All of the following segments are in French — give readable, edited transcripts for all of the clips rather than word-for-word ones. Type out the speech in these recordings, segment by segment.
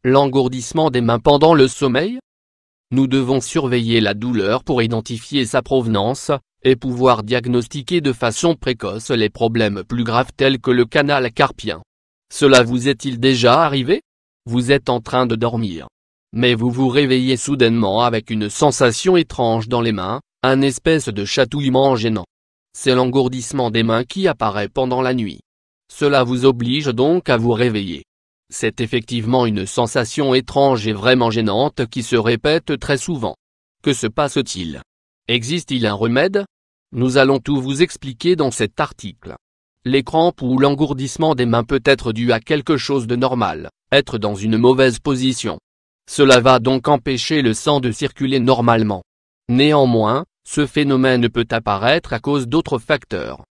L'engourdissement des mains pendant le sommeil? Nous devons surveiller la douleur pour identifier sa provenance, et pouvoir diagnostiquer de façon précoce les problèmes plus graves tels que le canal carpien. Cela vous est-il déjà arrivé? Vous êtes en train de dormir. Mais vous vous réveillez soudainement avec une sensation étrange dans les mains, un espèce de chatouillement gênant. C'est l'engourdissement des mains qui apparaît pendant la nuit. Cela vous oblige donc à vous réveiller. C'est effectivement une sensation étrange et vraiment gênante qui se répète très souvent. Que se passe-t-il? Existe-t-il un remède? Nous allons tout vous expliquer dans cet article. Les crampes ou l'engourdissement des mains peut être dû à quelque chose de normal, être dans une mauvaise position. Cela va donc empêcher le sang de circuler normalement. Néanmoins, ce phénomène peut apparaître à cause d'autres facteurs.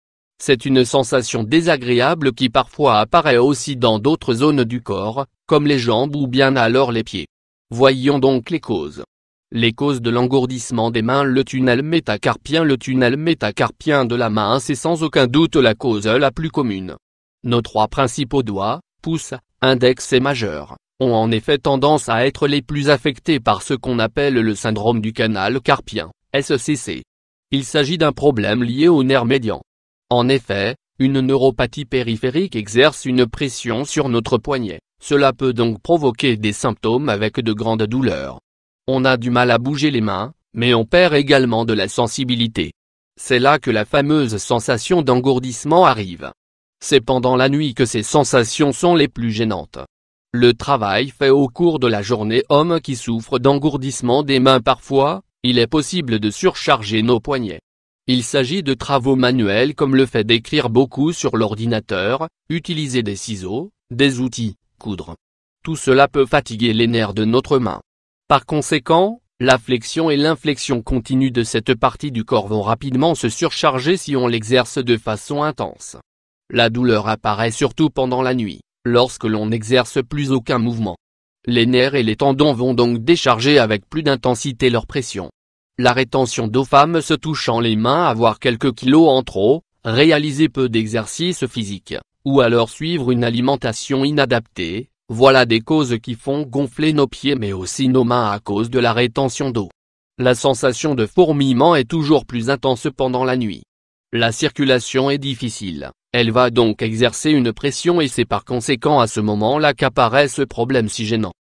C'est une sensation désagréable qui parfois apparaît aussi dans d'autres zones du corps, comme les jambes ou bien alors les pieds. Voyons donc les causes. Les causes de l'engourdissement des mains. Le tunnel métacarpien. Le tunnel métacarpien de la main, c'est sans aucun doute la cause la plus commune. Nos trois principaux doigts, pouce, index et majeur, ont en effet tendance à être les plus affectés par ce qu'on appelle le syndrome du canal carpien, SCC. Il s'agit d'un problème lié au nerf médian. En effet, une neuropathie périphérique exerce une pression sur notre poignet. Cela peut donc provoquer des symptômes avec de grandes douleurs. On a du mal à bouger les mains, mais on perd également de la sensibilité. C'est là que la fameuse sensation d'engourdissement arrive. C'est pendant la nuit que ces sensations sont les plus gênantes. Le travail fait au cours de la journée. Homme qui souffre d'engourdissement des mains. Parfois, il est possible de surcharger nos poignets. Il s'agit de travaux manuels comme le fait d'écrire beaucoup sur l'ordinateur, utiliser des ciseaux, des outils, coudre. Tout cela peut fatiguer les nerfs de notre main. Par conséquent, la flexion et l'inflexion continue de cette partie du corps vont rapidement se surcharger si on l'exerce de façon intense. La douleur apparaît surtout pendant la nuit, lorsque l'on n'exerce plus aucun mouvement. Les nerfs et les tendons vont donc décharger avec plus d'intensité leur pression. La rétention d'eau. Femme se touchant les mains. Avoir quelques kilos en trop, réaliser peu d'exercices physiques, ou alors suivre une alimentation inadaptée. Voilà des causes qui font gonfler nos pieds mais aussi nos mains à cause de la rétention d'eau. La sensation de fourmillement est toujours plus intense pendant la nuit. La circulation est difficile, elle va donc exercer une pression et c'est par conséquent à ce moment-là qu'apparaît ce problème si gênant.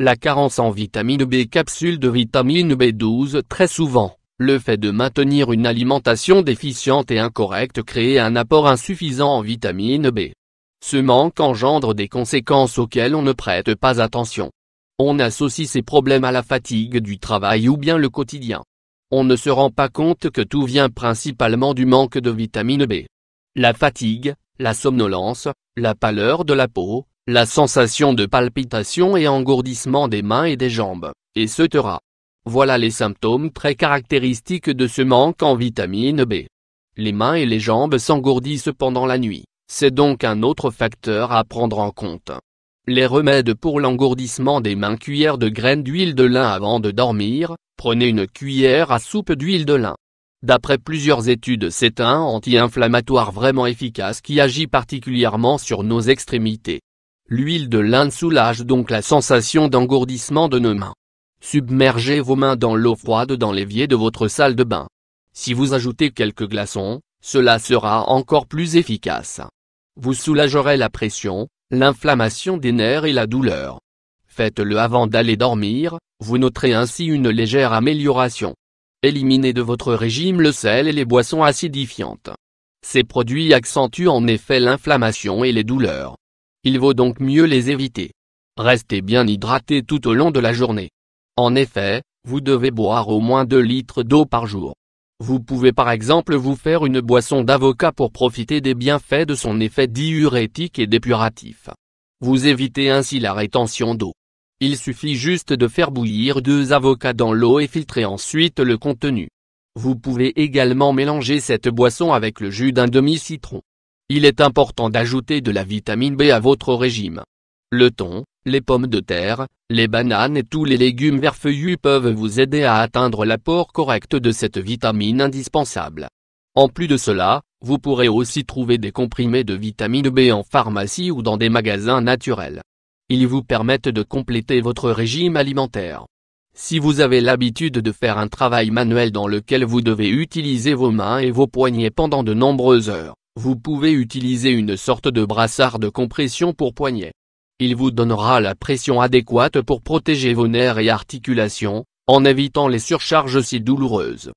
La carence en vitamine B. Capsule de vitamine B12. Très souvent, le fait de maintenir une alimentation déficiente et incorrecte crée un apport insuffisant en vitamine B. Ce manque engendre des conséquences auxquelles on ne prête pas attention. On associe ces problèmes à la fatigue du travail ou bien le quotidien. On ne se rend pas compte que tout vient principalement du manque de vitamine B. La fatigue, la somnolence, la pâleur de la peau, la sensation de palpitation et engourdissement des mains et des jambes, etc. Voilà les symptômes très caractéristiques de ce manque en vitamine B. Les mains et les jambes s'engourdissent pendant la nuit. C'est donc un autre facteur à prendre en compte. Les remèdes pour l'engourdissement des mains. Cuillère de graines d'huile de lin avant de dormir. Prenez une cuillère à soupe d'huile de lin. D'après plusieurs études, c'est un anti-inflammatoire vraiment efficace qui agit particulièrement sur nos extrémités. L'huile de lin soulage donc la sensation d'engourdissement de nos mains. Submergez vos mains dans l'eau froide dans l'évier de votre salle de bain. Si vous ajoutez quelques glaçons, cela sera encore plus efficace. Vous soulagerez la pression, l'inflammation des nerfs et la douleur. Faites-le avant d'aller dormir, vous noterez ainsi une légère amélioration. Éliminez de votre régime le sel et les boissons acidifiantes. Ces produits accentuent en effet l'inflammation et les douleurs. Il vaut donc mieux les éviter. Restez bien hydraté tout au long de la journée. En effet, vous devez boire au moins 2 litres d'eau par jour. Vous pouvez par exemple vous faire une boisson d'avocat pour profiter des bienfaits de son effet diurétique et dépuratif. Vous évitez ainsi la rétention d'eau. Il suffit juste de faire bouillir 2 avocats dans l'eau et filtrer ensuite le contenu. Vous pouvez également mélanger cette boisson avec le jus d'un demi-citron. Il est important d'ajouter de la vitamine B à votre régime. Le thon, les pommes de terre, les bananes et tous les légumes verts feuillus peuvent vous aider à atteindre l'apport correct de cette vitamine indispensable. En plus de cela, vous pourrez aussi trouver des comprimés de vitamine B en pharmacie ou dans des magasins naturels. Ils vous permettent de compléter votre régime alimentaire. Si vous avez l'habitude de faire un travail manuel dans lequel vous devez utiliser vos mains et vos poignets pendant de nombreuses heures, vous pouvez utiliser une sorte de brassard de compression pour poignets. Il vous donnera la pression adéquate pour protéger vos nerfs et articulations, en évitant les surcharges si douloureuses.